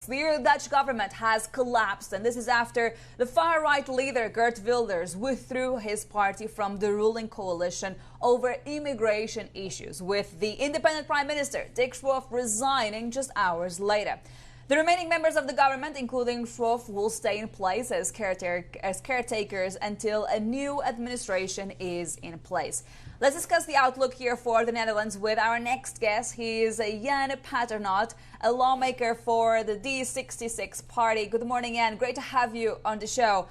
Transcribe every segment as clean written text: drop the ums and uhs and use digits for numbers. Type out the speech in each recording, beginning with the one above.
The Dutch government has collapsed, and this is after the far-right leader Geert Wilders withdrew his party from the ruling coalition over immigration issues, with the independent Prime Minister Dick Schoof resigning just hours later. The remaining members of the government, including Schoof, will stay in place as caretakers until a new administration is in place. Let's discuss the outlook here for the Netherlands with our next guest. He is Jan Paternotte, a lawmaker for the D66 party. Good morning, Jan. Great to have you on the show.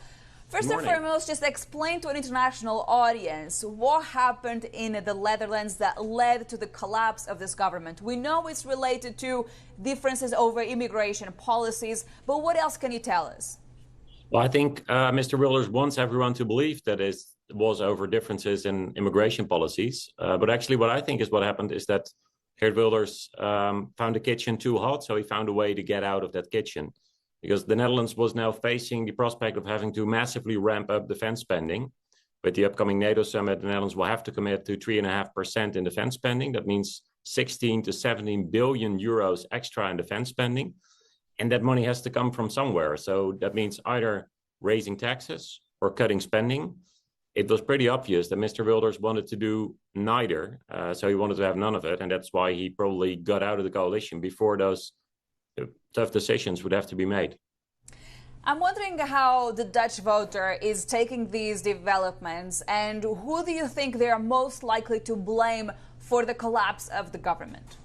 First and foremost, just explain to an international audience what happened in the Netherlands that led to the collapse of this government. We know it's related to differences over immigration policies, but what else can you tell us? Well, I think Mr. Wilders wants everyone to believe that it was over differences in immigration policies. But actually what I think is what happened is that Geert Wilders found the kitchen too hot, so he found a way to get out of that kitchen. Because the Netherlands was now facing the prospect of having to massively ramp up defense spending. With the upcoming NATO summit, the Netherlands will have to commit to 3.5% in defense spending. That means 16 to 17 billion euros extra in defense spending. And that money has to come from somewhere. So that means either raising taxes or cutting spending. It was pretty obvious that Mr. Wilders wanted to do neither. So he wanted to have none of it. And that's why he probably got out of the coalition before those tough decisions would have to be made. I'm wondering how the Dutch voter is taking these developments, and who do you think they are most likely to blame for the collapse of the government?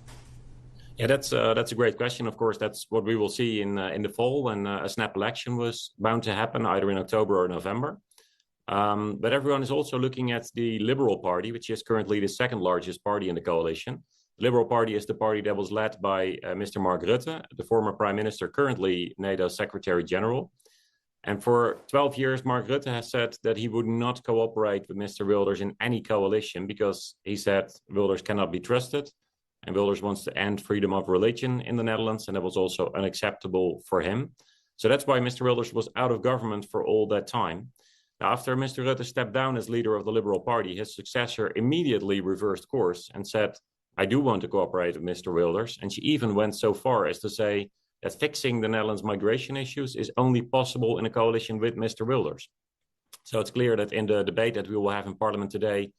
Yeah, that's a great question. Of course, that's what we will see in the fall when a snap election was bound to happen, either in October or November. But everyone is also looking at the Liberal Party, which is currently the second largest party in the coalition. The Liberal Party is the party that was led by Mr. Mark Rutte, the former Prime Minister, currently NATO Secretary General. And for 12 years, Mark Rutte has said that he would not cooperate with Mr. Wilders in any coalition because he said Wilders cannot be trusted. And Wilders wants to end freedom of religion in the Netherlands, and that was also unacceptable for him. So that's why Mr. Wilders was out of government for all that time. Now, after Mr. Rutte stepped down as leader of the Liberal Party, his successor immediately reversed course and said, I do want to cooperate with Mr. Wilders. And she even went so far as to say that fixing the Netherlands' migration issues is only possible in a coalition with Mr. Wilders. So it's clear that in the debate that we will have in Parliament today,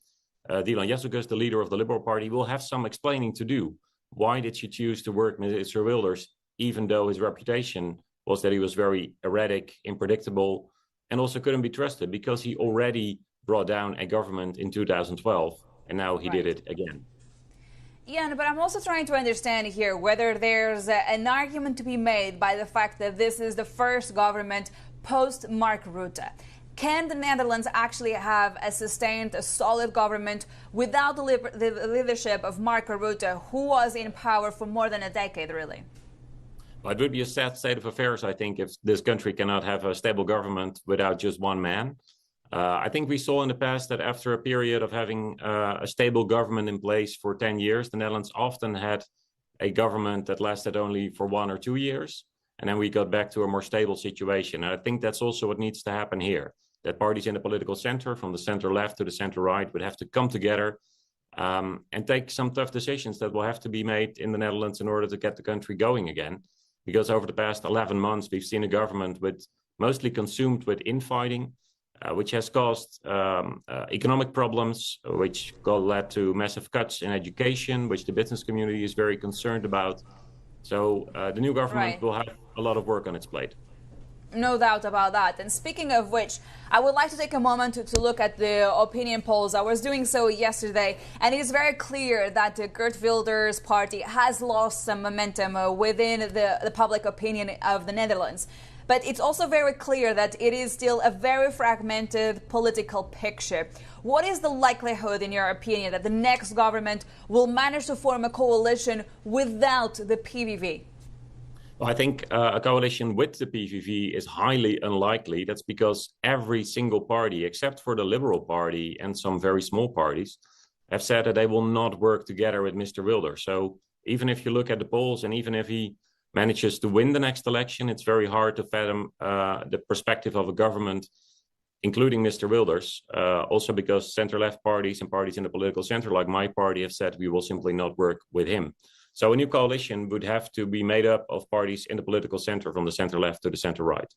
Dylan Jezus, the leader of the Liberal Party, will have some explaining to do. Why did she choose to work with Mr. Wilders, even though his reputation was that he was very erratic, unpredictable, and also couldn't be trusted because he already brought down a government in 2012, and now he did it again. Yeah, but I'm also trying to understand here whether there's an argument to be made by the fact that this is the first government post-Mark Rutte. Can the Netherlands actually have a sustained, a solid government without the leadership of Mark Rutte, who was in power for more than a decade, really? Well, it would be a sad state of affairs, I think, if this country cannot have a stable government without just one man. I think we saw in the past that after a period of having a stable government in place for 10 years, the Netherlands often had a government that lasted only for 1 or 2 years. And then we got back to a more stable situation. And I think that's also what needs to happen here. That parties in the political center, from the center left to the center right, would have to come together and take some tough decisions that will have to be made in the Netherlands in order to get the country going again. Because over the past 11 months, we've seen a government mostly consumed with infighting, which has caused economic problems, which led to massive cuts in education, which the business community is very concerned about. So the new government will have a lot of work on its plate. No doubt about that. And speaking of which, I would like to take a moment to look at the opinion polls. I was doing so yesterday, and it is very clear that the Geert Wilders party has lost some momentum within the public opinion of the Netherlands. But it's also very clear that it is still a very fragmented political picture. What is the likelihood, in your opinion, that the next government will manage to form a coalition without the PVV? Well, I think a coalition with the PVV is highly unlikely. That's because every single party, except for the Liberal Party and some very small parties, have said that they will not work together with Mr. Wilders. So even if you look at the polls and even if he manages to win the next election, it's very hard to fathom the perspective of a government, including Mr. Wilders, also because center-left parties and parties in the political center, like my party, have said we will simply not work with him. So a new coalition would have to be made up of parties in the political center, from the center left to the center right.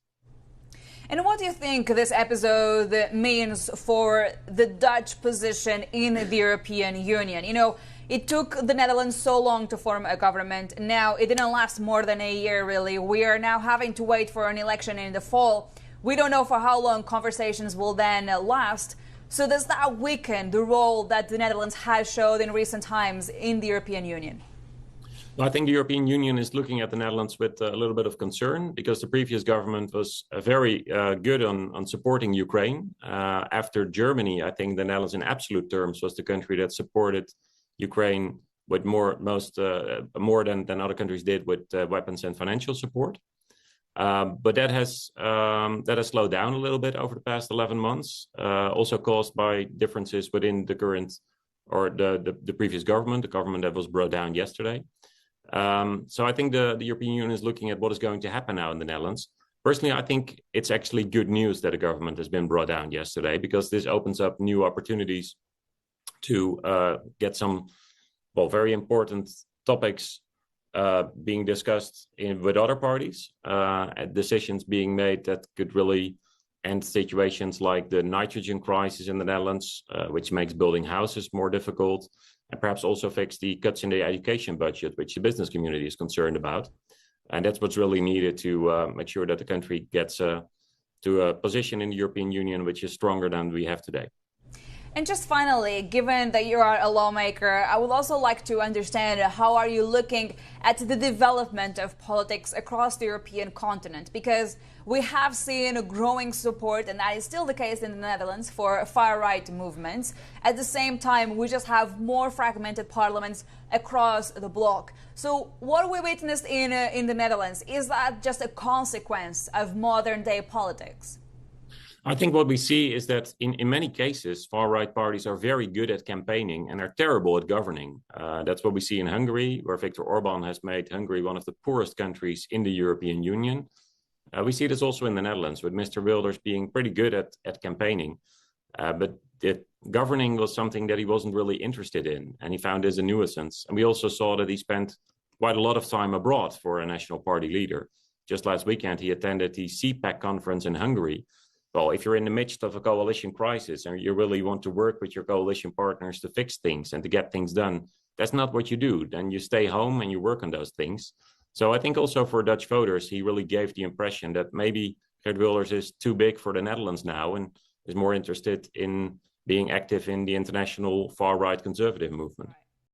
And what do you think this episode means for the Dutch position in the European Union? You know, it took the Netherlands so long to form a government. Now, it didn't last more than a year, really. We are now having to wait for an election in the fall. We don't know for how long conversations will then last. So does that weaken the role that the Netherlands has showed in recent times in the European Union? I think the European Union is looking at the Netherlands with a little bit of concern, because the previous government was very good on supporting Ukraine. After Germany, I think the Netherlands in absolute terms was the country that supported Ukraine with more than other countries did with weapons and financial support. But that has slowed down a little bit over the past 11 months, also caused by differences within the current or the previous government, the government that was brought down yesterday. So I think the European Union is looking at what is going to happen now in the Netherlands. Personally, I think it's actually good news that a government has been brought down yesterday, because this opens up new opportunities to get some, very important topics being discussed with other parties, decisions being made that could really end situations like the nitrogen crisis in the Netherlands, which makes building houses more difficult, and perhaps also fix the cuts in the education budget, which the business community is concerned about. And that's what's really needed to make sure that the country gets to a position in the European Union which is stronger than we have today. And just finally, given that you are a lawmaker, I would also like to understand how are you looking at the development of politics across the European continent? Because we have seen a growing support, and that is still the case in the Netherlands, for far-right movements. At the same time, we just have more fragmented parliaments across the bloc. So what we witnessed in the Netherlands, is that just a consequence of modern-day politics? I think what we see is that in many cases, far-right parties are very good at campaigning and are terrible at governing. That's what we see in Hungary, where Viktor Orban has made Hungary one of the poorest countries in the European Union. We see this also in the Netherlands, with Mr. Wilders being pretty good at campaigning. But governing was something that he wasn't really interested in, and he found this a nuisance. And we also saw that he spent quite a lot of time abroad for a national party leader. Just last weekend, he attended the CPAC conference in Hungary. Well, if you're in the midst of a coalition crisis and you really want to work with your coalition partners to fix things and to get things done, that's not what you do. Then you stay home and you work on those things. So I think also for Dutch voters, he really gave the impression that maybe Geert Wilders is too big for the Netherlands now and is more interested in being active in the international far-right conservative movement.